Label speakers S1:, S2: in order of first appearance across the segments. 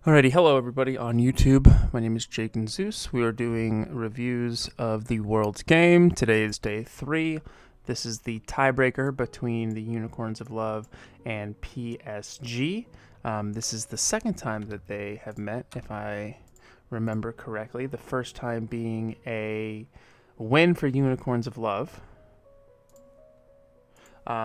S1: Alrighty, hello everybody on YouTube. My name is JakeNZeus. We are doing reviews of the World's Game. Today is day 3. This is the tiebreaker between the Unicorns of Love and PSG. This is the second time that they have met, if I remember correctly. The first time being a win for Unicorns of Love.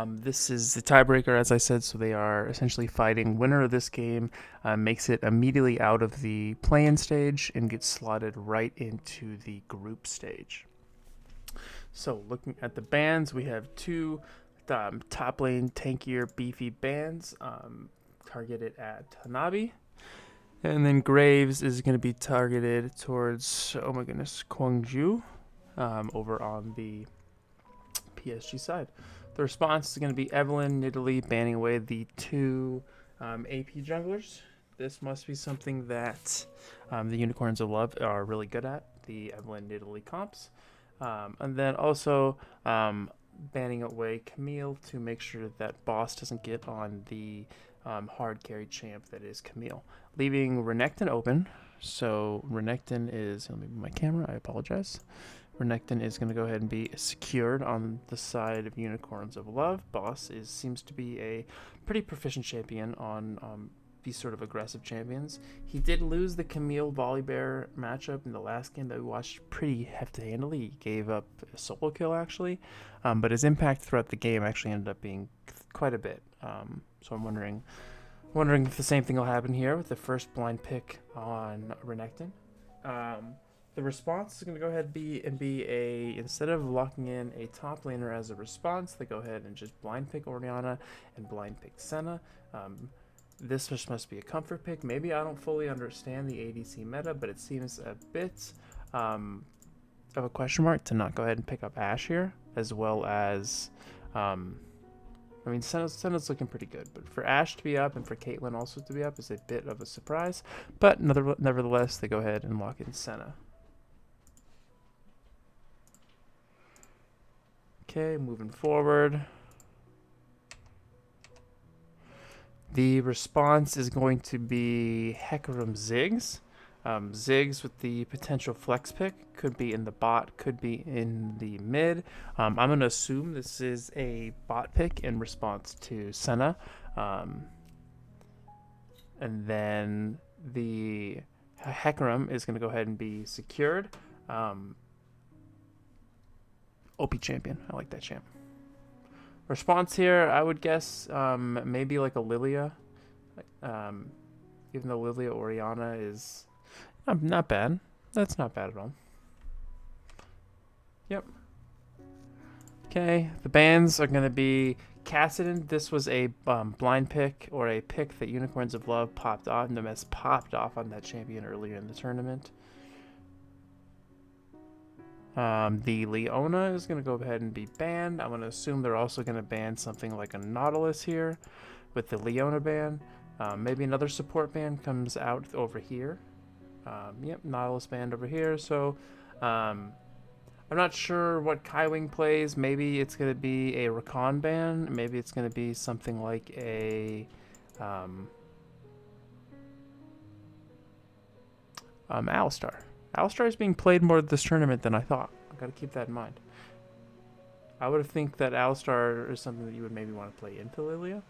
S1: This is the tiebreaker, as I said, so they are essentially fighting. Winner of this game makes it immediately out of the play-in stage and gets slotted right into the group stage. So looking at the bans, we have two top lane tankier beefy bans targeted at Hanabi. And then Graves is going to be targeted towards, oh my goodness, Kwangju over on the PSG side. The response is going to be Evelyn Nidalee banning away the two AP junglers. This must be something that the Unicorns of Love are really good at, the Evelyn Nidalee comps. And then also banning away Camille to make sure that Boss doesn't get on the hard carry champ that is Camille. Leaving Renekton open. So Renekton is, let me move my camera, I apologize. Renekton is going to go ahead and be secured on the side of Unicorns of Love. Boss seems to be a pretty proficient champion on these sort of aggressive champions. He did lose the Camille Volibear matchup in the last game that we watched pretty handily. He gave up a solo kill actually, but his impact throughout the game actually ended up being quite a bit. So I'm wondering if the same thing will happen here with the first blind pick on Renekton. The response is going to go ahead and be a, instead of locking in a top laner as a response, they go ahead and just blind pick Orianna and blind pick Senna. This just must be a comfort pick. Maybe I don't fully understand the ADC meta, but it seems a bit of a question mark to not go ahead and pick up Ashe here, as well as, I mean, Senna's looking pretty good, but for Ashe to be up and for Caitlyn also to be up is a bit of a surprise. But nevertheless, they go ahead and lock in Senna. Okay, moving forward. The response is going to be Hecarim Ziggs. Ziggs with the potential flex pick. Could be in the bot, could be in the mid. I'm going to assume this is a bot pick in response to Senna. And then the Hecarim is going to go ahead and be secured. OP champion. I like that champ. Response here, I would guess maybe like a Lilia. Even though Lilia Orianna is not bad. That's not bad at all. Yep. Okay, the bans are going to be Kassadin. This was a blind pick or a pick that Unicorns of Love popped off. Nemes popped off on that champion earlier in the tournament. The Leona is going to go ahead and be banned. I'm going to assume they're also going to ban something like a Nautilus here with the Leona ban. Maybe another support ban comes out over here. Yep, Nautilus banned over here. So I'm not sure what Kaiwing plays. Maybe it's going to be a Rakan ban. Maybe it's going to be something like a Alistar. Alistar is being played more this tournament than I thought. I've got to keep that in mind. I would think that Alistar is something that you would maybe want to play into Lilia.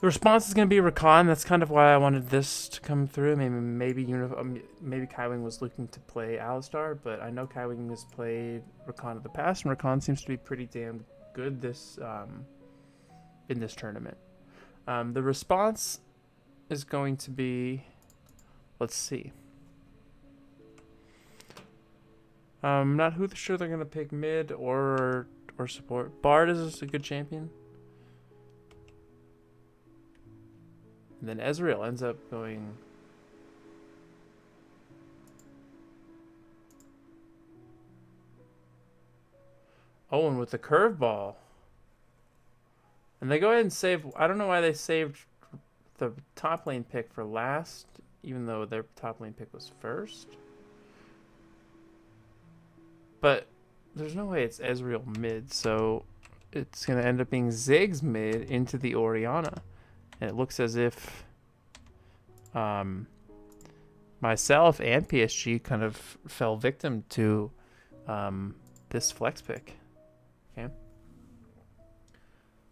S1: The response is going to be Rakan. That's kind of why I wanted this to come through. Maybe Kaiwing was looking to play Alistar, but I know Kaiwing has played Rakan in the past, and Rakan seems to be pretty damn good in this tournament. The response is going to be, let's see. I'm not sure they're going to pick mid or support. Bard is a good champion. And then Ezreal ends up going... Owen with the curveball. And they go ahead and save... I don't know why they saved the top lane pick for last, even though their top lane pick was first. But there's no way it's Ezreal mid, so it's going to end up being Ziggs mid into the Orianna. And it looks as if myself and PSG kind of fell victim to this flex pick. Okay.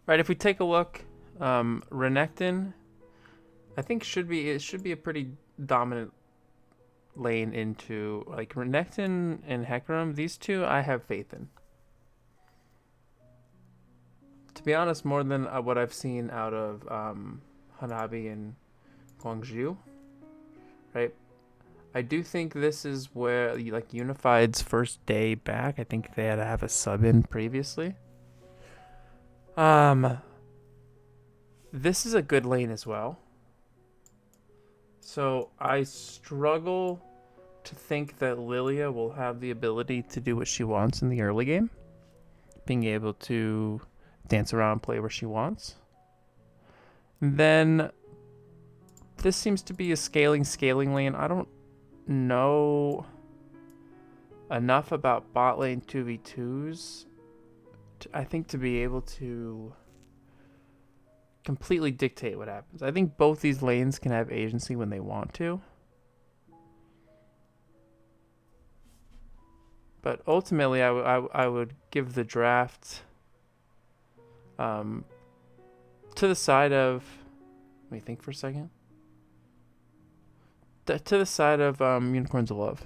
S1: Right, if we take a look, Renekton, I think should be a pretty dominant lane into, like, Renekton and Hecarim. These two I have faith in. To be honest, more than what I've seen out of Hanabi and Guangzhou. Right, I do think this is where, like, Unified's first day back. I think they had to have a sub in previously. This is a good lane as well. So I struggle to think that Lilia will have the ability to do what she wants in the early game. Being able to dance around and play where she wants. And then this seems to be a scaling lane. I don't know enough about bot lane 2v2s, I think, to be able to completely dictate what happens. I think both these lanes can have agency when they want to. But ultimately, I would give the draft to the side of... Let me think for a second. To the side of Unicorns of Love.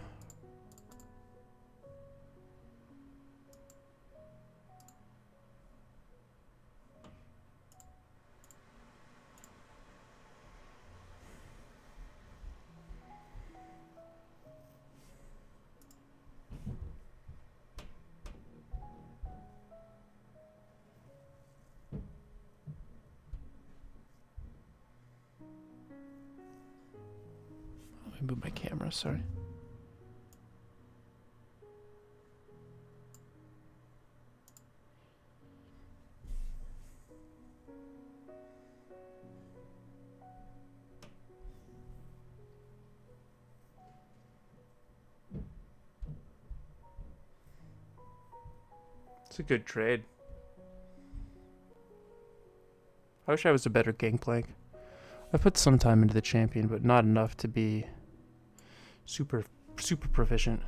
S1: Let me move my camera, sorry. It's a good trade. I wish I was a better Gangplank. I put some time into the champion, but not enough to be super proficient.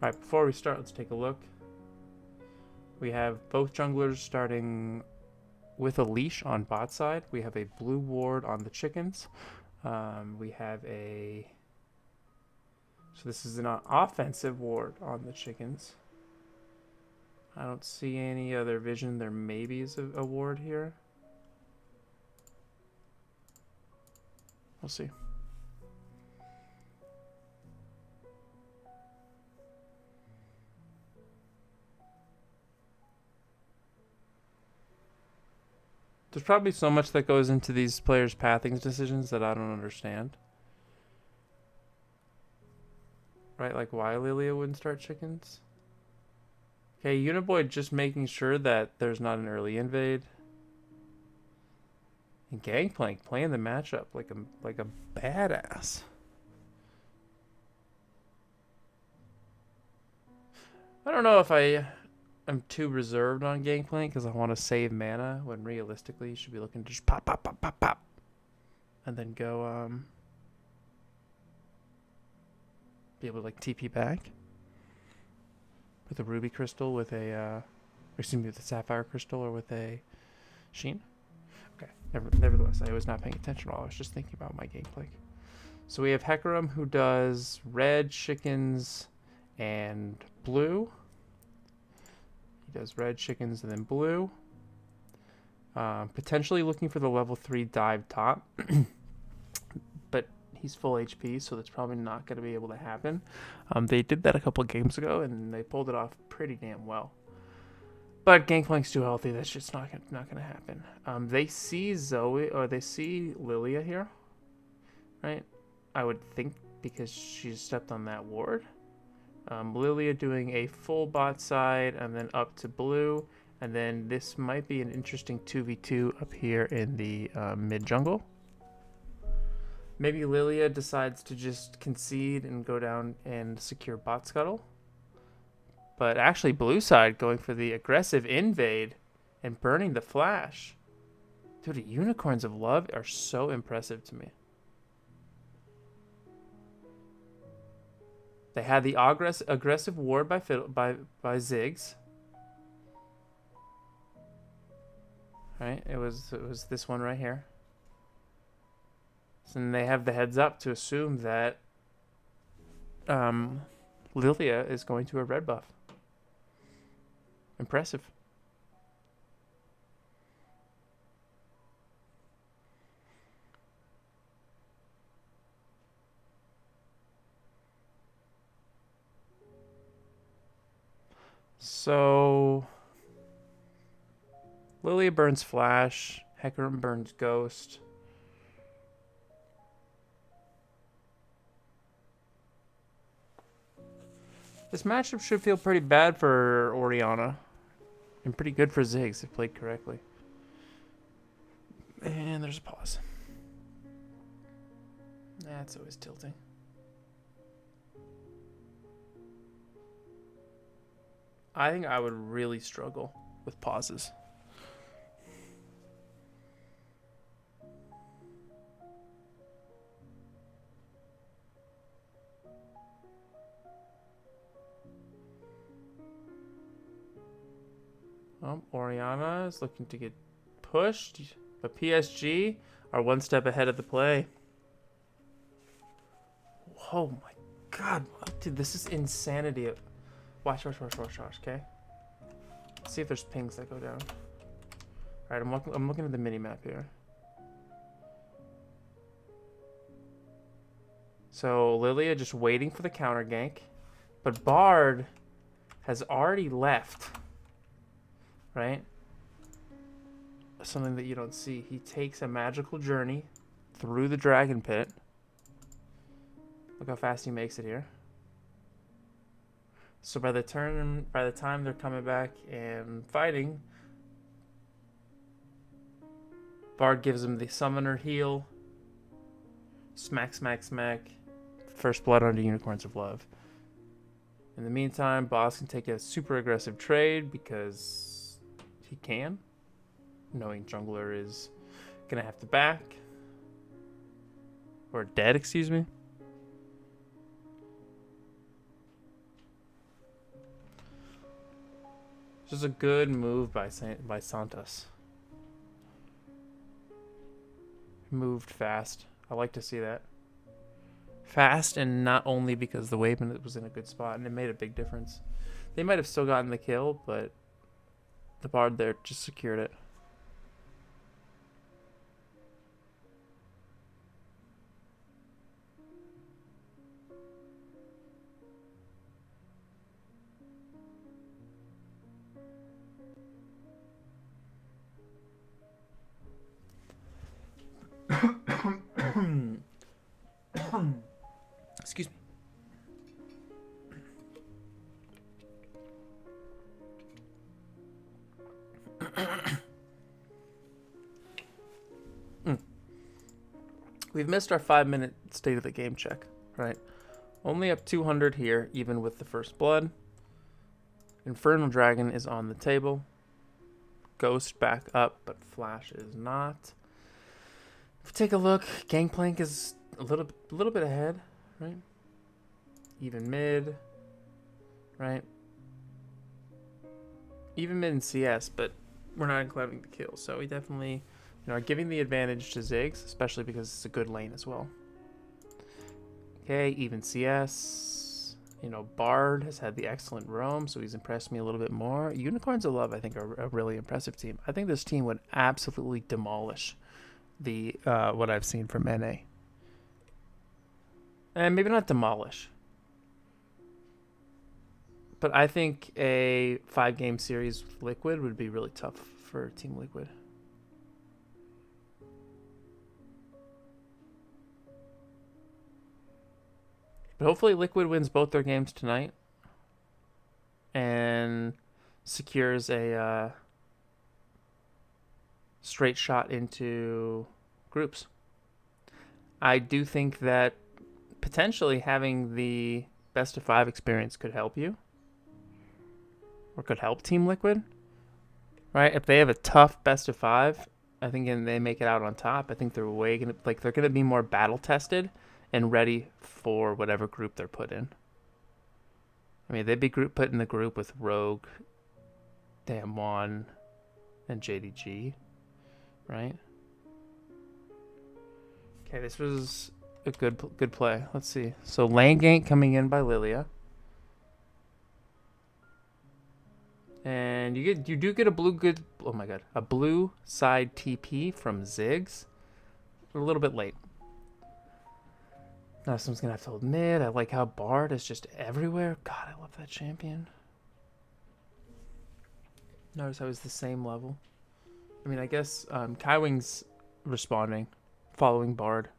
S1: Alright, before we start, let's take a look. We have both junglers starting with a leash on bot side. We have a blue ward on the chickens. We have a... So this is an offensive ward on the chickens. I don't see any other vision. There maybe is a ward here. We'll see. There's probably so much that goes into these players' pathing decisions that I don't understand. Right, like why Lilia wouldn't start chickens? Okay, Uniboy just making sure that there's not an early invade. And Gangplank playing the matchup like a badass. I don't know if I'm too reserved on Gangplank because I want to save mana when realistically you should be looking to just pop, and then go be able to, like, TP back with a ruby crystal, with a excuse me, with a sapphire crystal, or with a sheen. Okay, nevertheless, I was not paying attention at all. I was just thinking about my Gangplank. So we have Hecarim, who does red, chickens, and blue. He does red, chickens, and then blue. Potentially looking for the level 3 dive top. But he's full HP, so that's probably not going to be able to happen. They did that a couple games ago, and they pulled it off pretty damn well. But Gangplank's too healthy. That's just not going to happen. They see Zoe, or they see Lilia here, right? I would think, because she stepped on that ward. Lilia doing a full bot side and then up to blue. And then this might be an interesting 2v2 up here in the mid jungle. Maybe Lilia decides to just concede and go down and secure bot scuttle. But actually, blue side going for the aggressive invade and burning the flash. Dude, the Unicorns of Love are so impressive to me. They had the aggressive ward by Ziggs. Right? It was this one right here. So then they have the heads up to assume that Lilia is going to a red buff. Impressive. So Lilia burns Flash. Hecarim burns Ghost. This matchup should feel pretty bad for Orianna. And pretty good for Ziggs if played correctly. And there's a pause. That's always tilting. I think I would really struggle with pauses. Orianna is looking to get pushed, but PSG are one step ahead of the play. Oh my god, dude, this is insanity. Watch, okay? Let's see if there's pings that go down. Alright, I'm looking at the mini-map here. So, Lilia just waiting for the counter gank. But Bard has already left. Right? Something that you don't see. He takes a magical journey through the dragon pit. Look how fast he makes it here. So by the time they're coming back and fighting, Bard gives him the summoner heal. Smack, smack, smack. First blood onto Unicorns of Love. In the meantime, Boss can take a super aggressive trade because he can. Knowing jungler is gonna have to back. Or dead, excuse me. This is a good move by Santos. Moved fast. I like to see that. Fast, and not only because the wave was in a good spot, and it made a big difference. They might have still gotten the kill, but the Bard there just secured it. Excuse me. We've missed our 5-minute state of the game check, right? Only up 200 here, even with the first blood. Infernal Dragon is on the table. Ghost back up, but Flash is not. If we take a look, Gangplank is a little bit ahead, right? Even mid, right? Even mid in CS, but we're not including the kills, so we definitely are giving the advantage to Ziggs, especially because it's a good lane as well. Okay, even CS. Bard has had the excellent roam, so he's impressed me a little bit more. Unicorns of Love, I think, are a really impressive team. I think this team would absolutely demolish the what I've seen from NA. And maybe not demolish. But I think a 5-game series with Liquid would be really tough for Team Liquid. But hopefully Liquid wins both their games tonight and secures a straight shot into groups. I do think that potentially having the best of 5 experience could help you. or could help Team Liquid, right? If they have a tough best of 5, I think, and they make it out on top, I think they're they're gonna be more battle tested and ready for whatever group they're put in. I mean, they'd be put in the group with Rogue, Damwon, and JDG, right? Okay, this was a good play. Let's see. So lane gank coming in by Lilia. And you do get a blue side TP from Ziggs. A little bit late. Now someone's gonna have to hold mid. I like how Bard is just everywhere. God, I love that champion. Notice how he's the same level. I mean, I guess Kaiwing's responding, following Bard.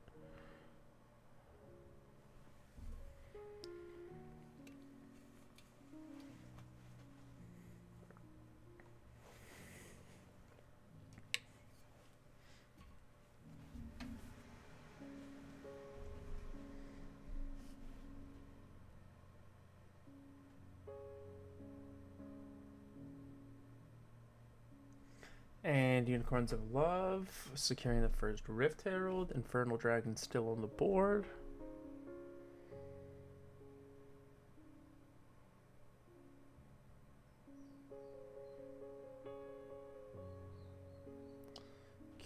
S1: And Unicorns of Love, securing the first Rift Herald. Infernal Dragon still on the board.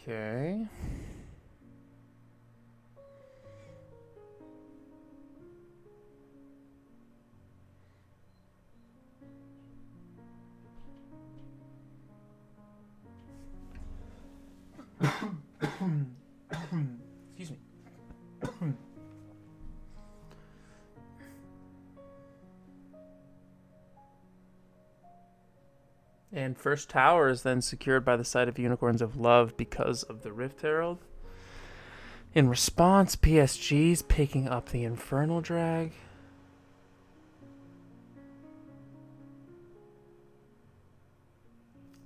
S1: Okay. Excuse me. And first tower is then secured by the side of Unicorns of Love because of the Rift Herald. In response, PSG's picking up the Infernal Drag.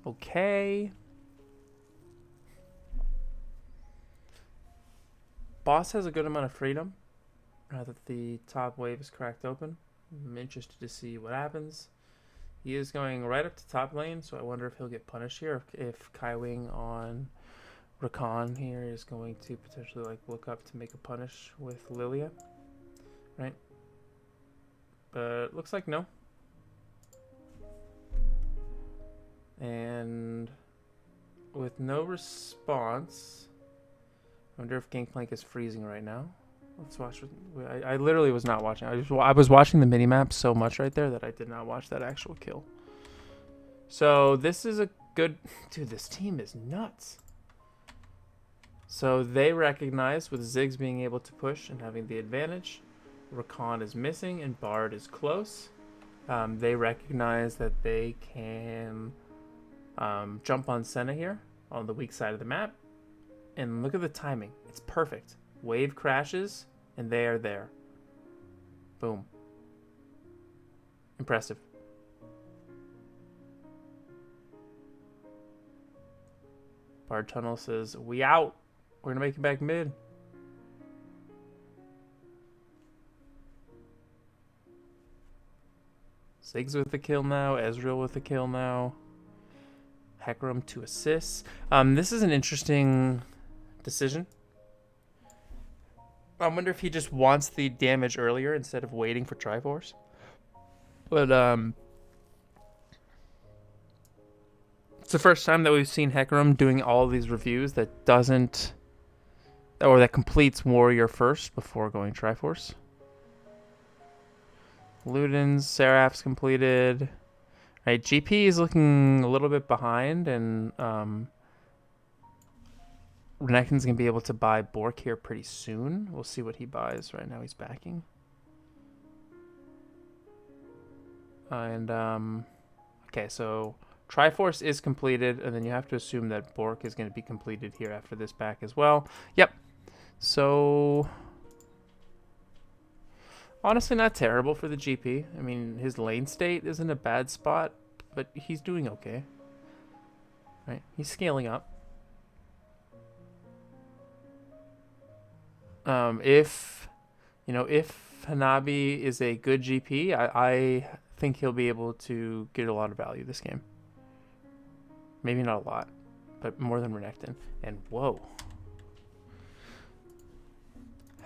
S1: Okay. Boss has a good amount of freedom now that the top wave is cracked open. I'm interested to see what happens. He is going right up to top lane, so I wonder if he'll get punished here. If Kaiwing on Rakan here is going to potentially like look up to make a punish with Lilia, right? But looks like no. And with no response, I wonder if Gangplank is freezing right now. Let's watch. I literally was not watching. I was watching the minimap so much right there that I did not watch that actual kill. So this is a good... Dude, this team is nuts. So they recognize with Ziggs being able to push and having the advantage, Rakan is missing and Bard is close. They recognize that they can jump on Senna here on the weak side of the map. And look at the timing. It's perfect. Wave crashes, and they are there. Boom. Impressive. Bard Tunnel says, we out. We're going to make it back mid. Ziggs with the kill now. Ezreal with the kill now. Hecarim 2 assists. This is an interesting decision. I wonder if he just wants the damage earlier instead of waiting for Triforce. But it's the first time that we've seen Hecarim doing all these reviews that doesn't, or that completes Warrior first before going Triforce. Luden's, Seraph's completed. Right, GP is looking a little bit behind, and Renekton's going to be able to buy Bork here pretty soon. We'll see what he buys. Right now he's backing. And, okay, so Triforce is completed, and then you have to assume that Bork is going to be completed here after this back as well. Yep. So, honestly, not terrible for the GP. I mean, his lane state isn't a bad spot, but he's doing okay. Right? He's scaling up. If Hanabi is a good GP, I think he'll be able to get a lot of value this game. Maybe not a lot, but more than Renekton. And whoa.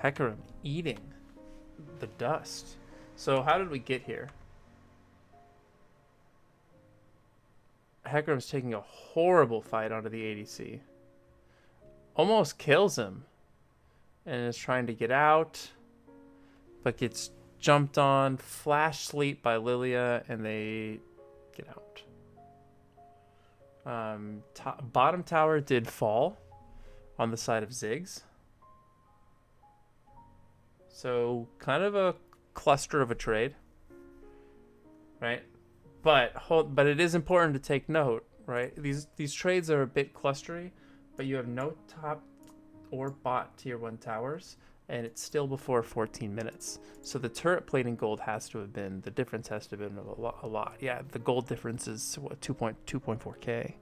S1: Hecarim eating the dust. So how did we get here? Hecarim's taking a horrible fight onto the ADC. Almost kills him. And is trying to get out. But gets jumped on. Flash sleep by Lilia. And they get out. Bottom tower did fall on the side of Ziggs. So kind of a cluster of a trade, right? But it is important to take note, right? These trades are a bit clustery, but you have no top or bot tier 1 towers, and it's still before 14 minutes. So the turret plating gold has to have been, the difference has to have been a lot. Yeah, the gold difference is what, 2.4k.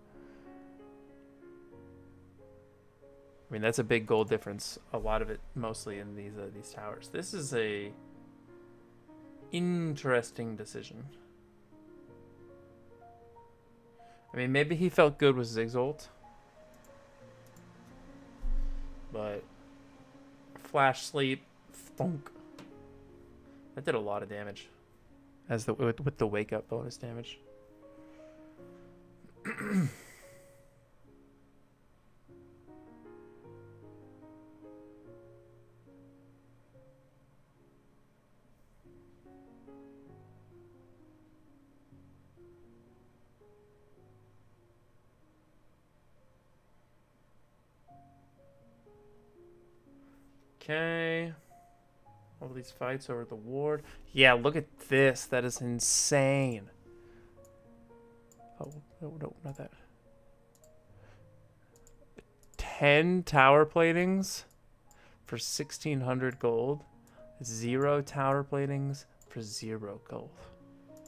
S1: I mean, that's a big gold difference. A lot of it mostly in these towers. This is a interesting decision. I mean, maybe he felt good with Ziggs ult, but flash sleep, thunk. That did a lot of damage, as with the wake up bonus damage. Okay. All these fights over the ward. Yeah, look at this. That is insane. Oh, no, not that. 10 tower platings for 1,600 gold. 0 tower platings for 0 gold.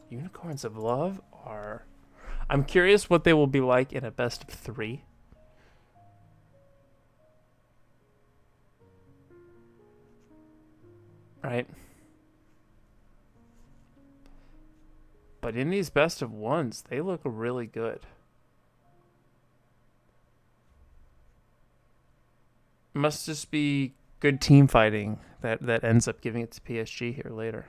S1: Unicorns of Love are... I'm curious what they will be like in a best of 3. Right? But in these best of 1s, they look really good. Must just be good team fighting that ends up giving it to PSG here later.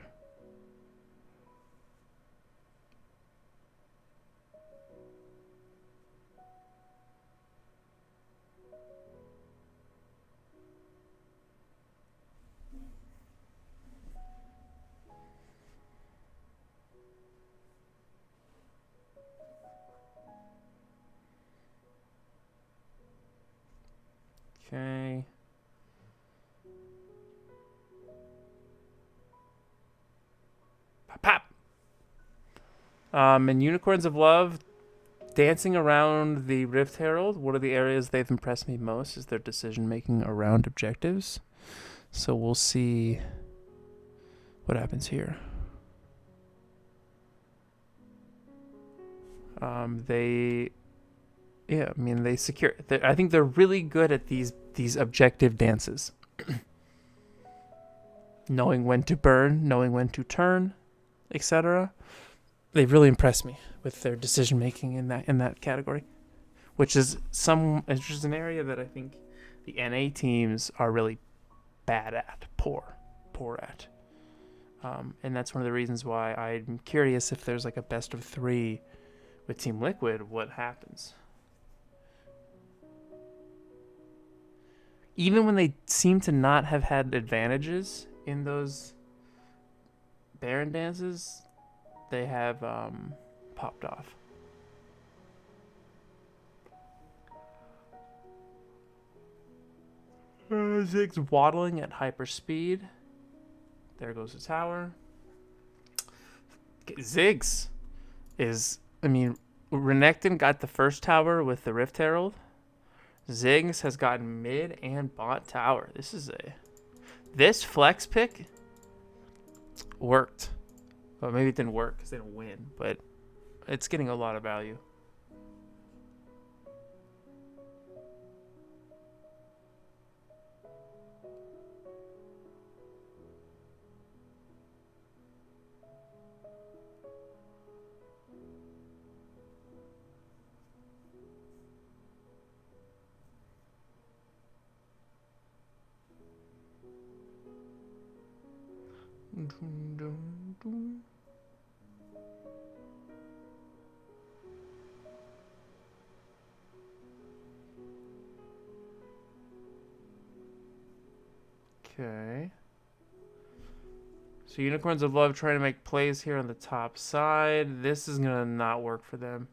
S1: Okay. Pop, pop. And Unicorns of Love, dancing around the Rift Herald. One of the areas they've impressed me most is their decision making around objectives. So we'll see what happens here. Yeah, I mean, they secure. I think they're really good at these objective dances. Knowing when to burn, knowing when to turn, etc. They've really impressed me with their decision making in that category, which is an area that I think the NA teams are really bad at, poor at. And that's one of the reasons why I'm curious if there's like a best of 3 with Team Liquid, what happens. Even when they seem to not have had advantages in those Baron dances, they have popped off. Ziggs waddling at hyper speed. There goes the tower. Ziggs is, I mean, Renekton got the first tower with the Rift Herald. Ziggs has gotten mid and bot tower. This flex pick worked. Well, maybe it didn't work because they didn't win, but it's getting a lot of value. Okay. So Unicorns of Love trying to make plays here on the top side. This is going to not work for them.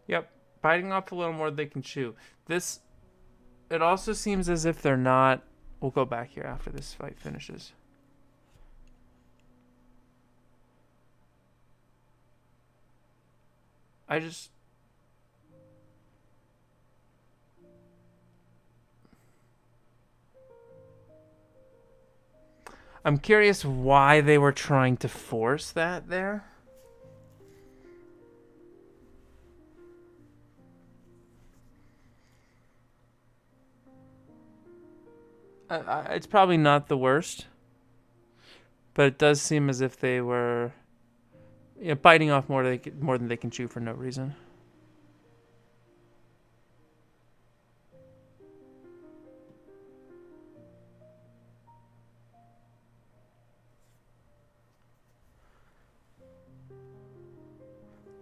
S1: Yep. Biting off a little more than they can chew. This, it also seems as if they're not... We'll go back here after this fight finishes. I'm curious why they were trying to force that there. It's probably not the worst, but it does seem as if they were biting off more than they can chew for no reason.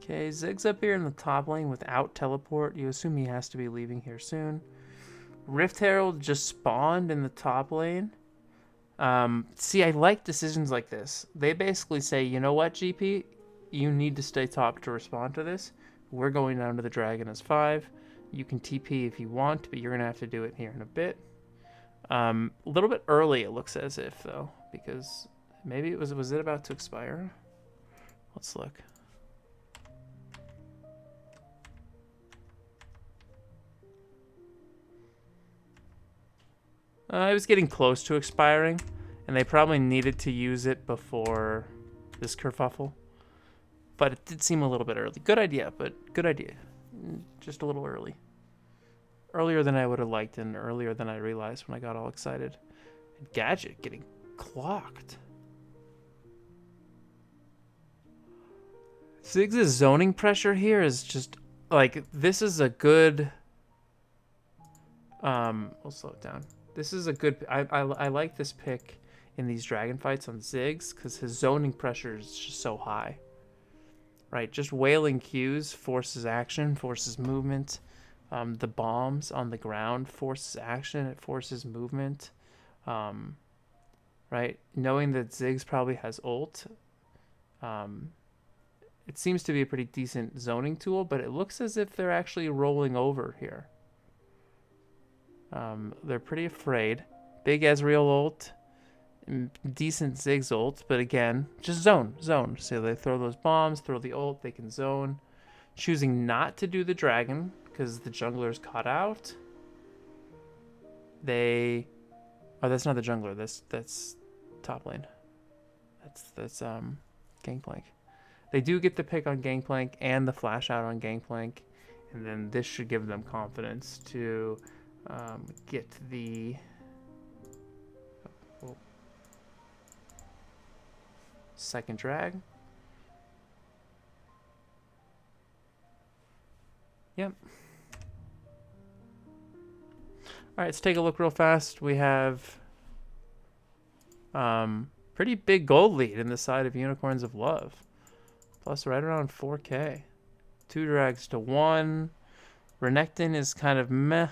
S1: Okay, Zig's up here in the top lane without teleport. You assume he has to be leaving here soon. Rift Herald just spawned in the top lane. See, I like decisions like this. They basically say, you know what, GP? You need to stay top to respond to this. We're going down to the dragon as 5. You can TP if you want, but you're going to have to do it here in a bit. A little bit early, it looks as if, though, because maybe was it about to expire? Let's look. It was getting close to expiring, and they probably needed to use it before this kerfuffle. But it did seem a little bit early. Good idea, but good idea. Just a little early. Earlier than I would have liked, and earlier than I realized when I got all excited. And Gadget getting clocked. Ziggs' zoning pressure here is just, like, this is a good... we'll slow it down. This is a good... I like this pick in these dragon fights on Ziggs because his zoning pressure is just so high. Right, just wailing Qs forces action, forces movement. The bombs on the ground forces action, it forces movement. Right, knowing that Ziggs probably has ult, it seems to be a pretty decent zoning tool, but it looks as if they're actually rolling over here. They're pretty afraid. Big Ezreal ult, decent Ziggs ult, but again, just zone. So they throw those bombs, throw the ult, they can zone. Choosing not to do the dragon because the jungler's caught out. Oh, that's not the jungler. That's top lane. That's Gangplank. They do get the pick on Gangplank and the flash out on Gangplank, and then this should give them confidence to get the second drag. Yep. All right, let's take a look real fast. We have pretty big gold lead in the side of Unicorns of Love. Plus right around 4K. 2 drags to 1. Renekton is kind of meh.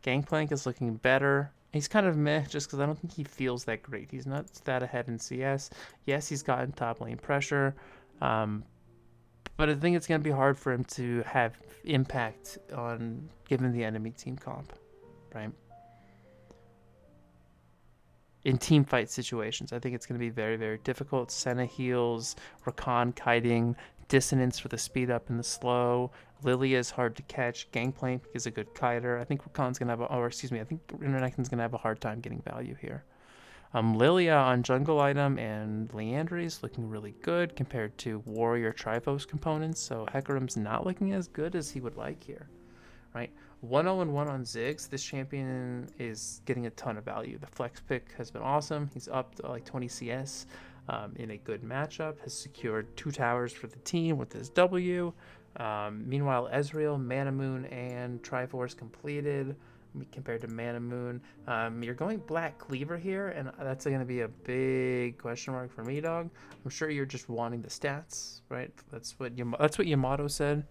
S1: Gangplank is looking better. He's kind of meh just because I don't think he feels that great. He's not that ahead in CS. Yes, he's gotten top lane pressure. But I think it's going to be hard for him to have impact on given the enemy team comp, right? In team fight situations, I think it's going to be very, very difficult. Senna heals, Rakan kiting, Dissonance for the speed up and the slow. Lilia is hard to catch. Gangplank is a good kiter. I think Rakan's going to have I think Renekton's going to have a hard time getting value here. Lilia on jungle item and Leandry's looking really good compared to warrior Triforce components, so Hecarim's not looking as good as he would like here, right? 1-0-1 on Ziggs. This champion is getting a ton of value. The flex pick has been awesome. He's up to like 20 CS in a good matchup, has secured 2 towers for the team with his W. Meanwhile, Ezreal, Mana Moon, and Triforce completed. compared to Mana Moon. You're going Black Cleaver here, and that's going to be a big question mark for me, dog. I'm sure you're just wanting the stats, right? That's what Yamato said.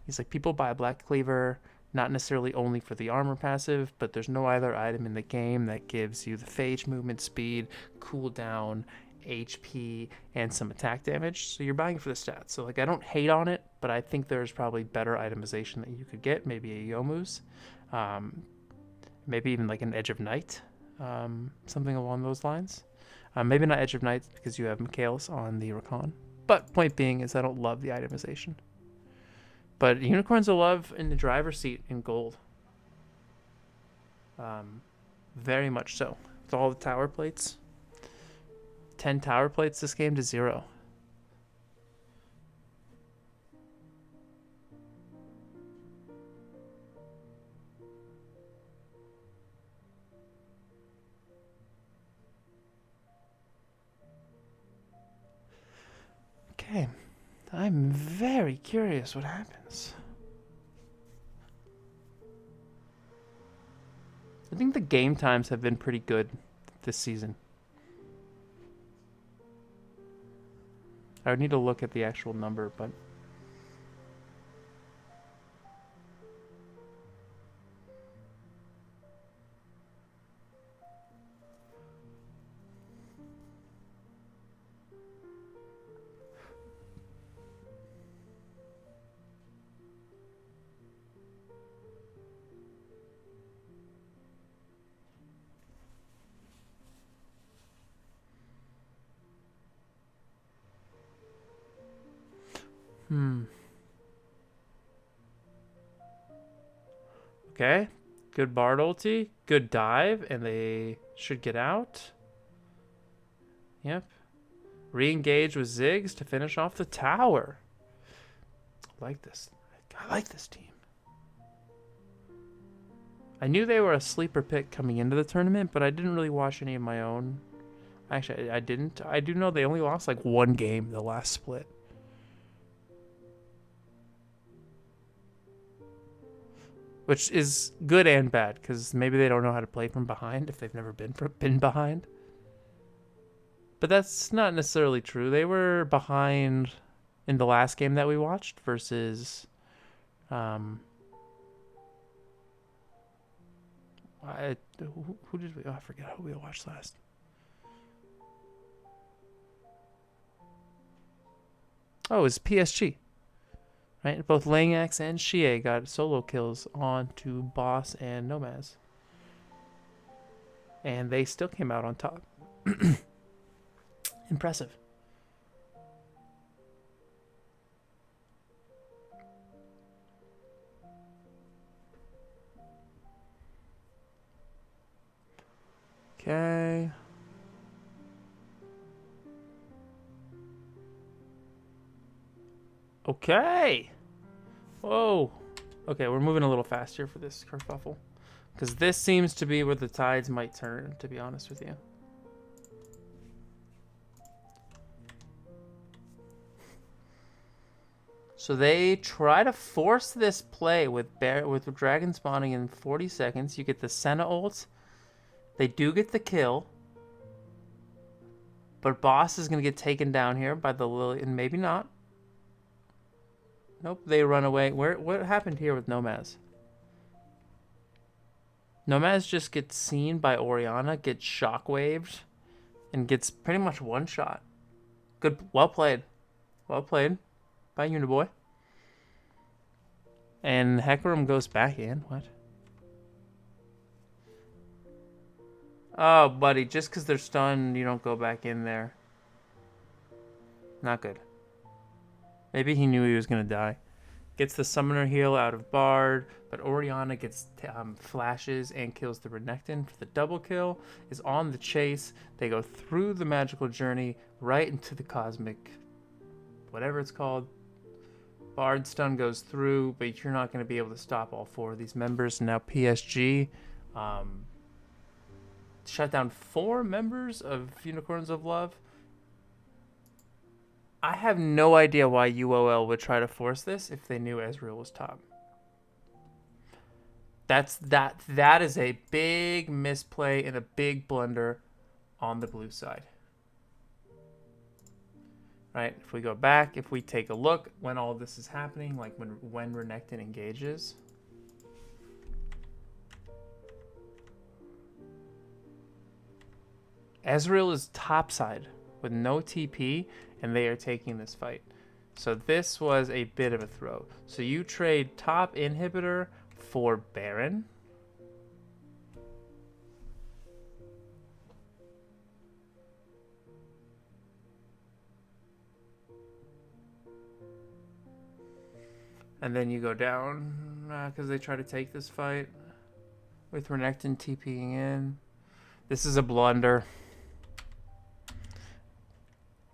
S1: He's like, people buy Black Cleaver not necessarily only for the armor passive, but there's no other item in the game that gives you the phage movement speed, cooldown, HP, and some attack damage. So you're buying it for the stats. So like, I don't hate on it, but I think there's probably better itemization that you could get. Maybe a Yomu's, maybe even like an Edge of Night, something along those lines. Maybe not Edge of Night because you have Mikhail's on the Rakan. But point being is I don't love the itemization. But Unicorns of Love in the driver's seat in gold. Very much so. With all the tower plates. 10 tower plates this game to 0. Okay. I'm very curious what happens. I think the game times have been pretty good this season. I would need to look at the actual number, but... Okay. Good Bard ulti. Good dive. And they should get out. Yep. Re-engage with Ziggs to finish off the tower. I like this. I like this team. I knew they were a sleeper pick coming into the tournament, but I didn't really watch any of my own. Actually, I didn't. I do know they only lost like one game the last split. Which is good and bad, because maybe they don't know how to play from behind if they've never been behind. But that's not necessarily true. They were behind in the last game that we watched versus... who did we... Oh, I forget who we watched last. Oh, it was PSG. Right? Both Langyax and Xie got solo kills onto Boss and Nomaz. And they still came out on top. Impressive. Okay. Okay. Whoa. Okay, we're moving a little faster for this kerfuffle. Because this seems to be where the tides might turn, to be honest with you. So they try to force this play with dragon spawning in 40 seconds. You get the Senna ult. They do get the kill. But Boss is going to get taken down here by the Lily, and maybe not. Nope, they run away. What happened here with Nomaz? Nomaz just gets seen by Orianna, gets shockwaved, and gets pretty much one shot. Good, well played. Well played by Uniboy. And Hecarim goes back in. What? Oh, buddy, just because they're stunned, you don't go back in there. Not good. Maybe he knew he was going to die. Gets the summoner heal out of Bard, but Orianna gets flashes and kills the Renekton for the double kill. Is on the chase. They go through the magical journey right into the cosmic, whatever it's called. Bard stun goes through, but you're not going to be able to stop all four of these members. And now PSG shut down 4 members of Unicorns of Love. I have no idea why UOL would try to force this if they knew Ezreal was top. That is a big misplay and a big blunder on the blue side. Right? If we go back, if we take a look when all this is happening, like when Renekton engages. Ezreal is topside with no TP, and they are taking this fight. So this was a bit of a throw. So you trade top inhibitor for Baron. And then you go down because they try to take this fight with Renekton TPing in. This is a blunder.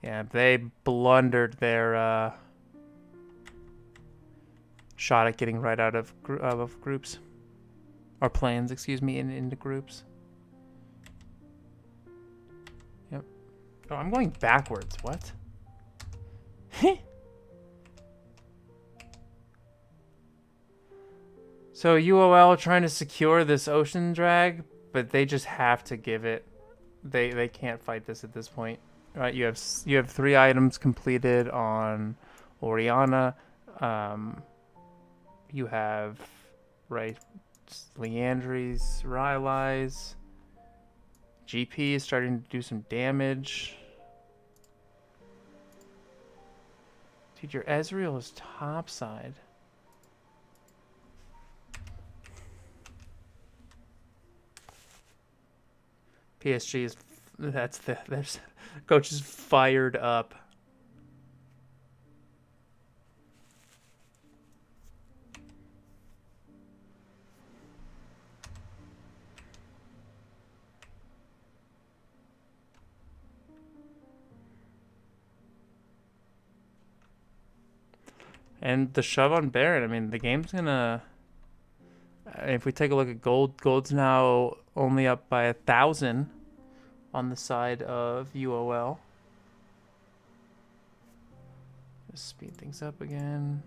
S1: Yeah, they blundered their shot at getting right out of groups. Or plans, excuse me, into groups. Yep. Oh, I'm going backwards. What? So UOL trying to secure this ocean drag, but they just have to give it. They can't fight this at this point. Right, you have 3 items completed on Orianna. You have right Leandry's Rylai's. GP is starting to do some damage. Dude, your Ezreal is topside. PSG is there's coach is fired up. And the shove on Baron, I mean, the game's gonna. If we take a look at gold's now only up by 1,000 on the side of UOL. Just speed things up again.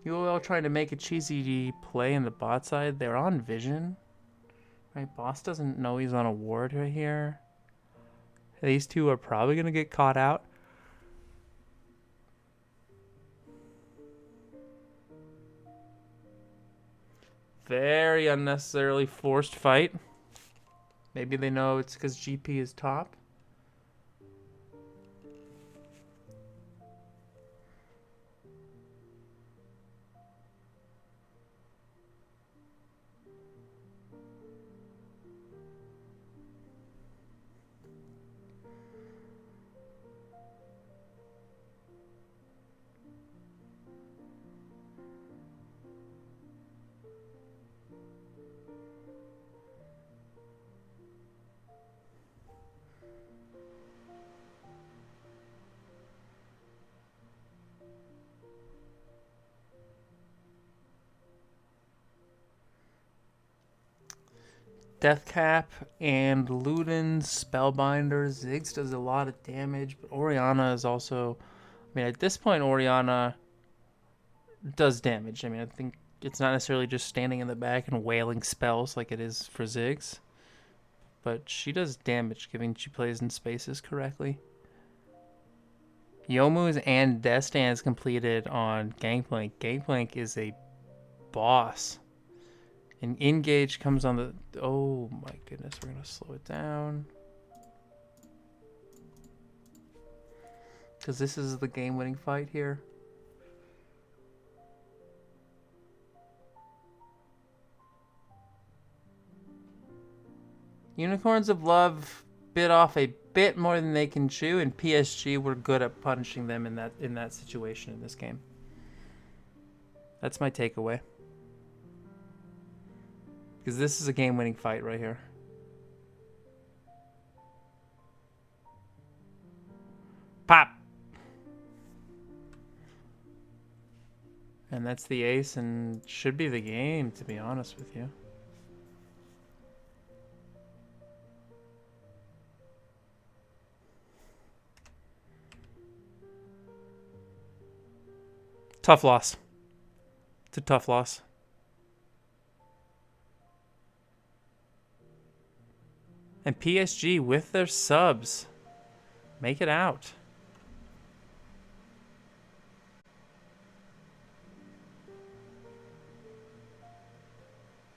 S1: UOL trying to make a cheesy play in the bot side. They're on vision. Right, boss doesn't know he's on a ward right here. These two are probably gonna get caught out. Very unnecessarily forced fight. Maybe they know it's because GP is top. Deathcap and Luden's Spellbinder. Ziggs does a lot of damage, but Orianna is also... I mean, at this point, Orianna does damage. I mean, I think it's not necessarily just standing in the back and wailing spells like it is for Ziggs. But she does damage, given she plays in spaces correctly. Youmuu's and Destan's completed on Gangplank. Gangplank is a boss. And Engage comes on the... Oh my goodness, we're going to slow it down. Because this is the game-winning fight here. Unicorns of Love bit off a bit more than they can chew, and PSG were good at punishing them in that situation in this game. That's my takeaway. Because this is a game-winning fight right here. Pop! And that's the ace and should be the game, to be honest with you. Tough loss. It's a tough loss. And PSG with their subs make it out.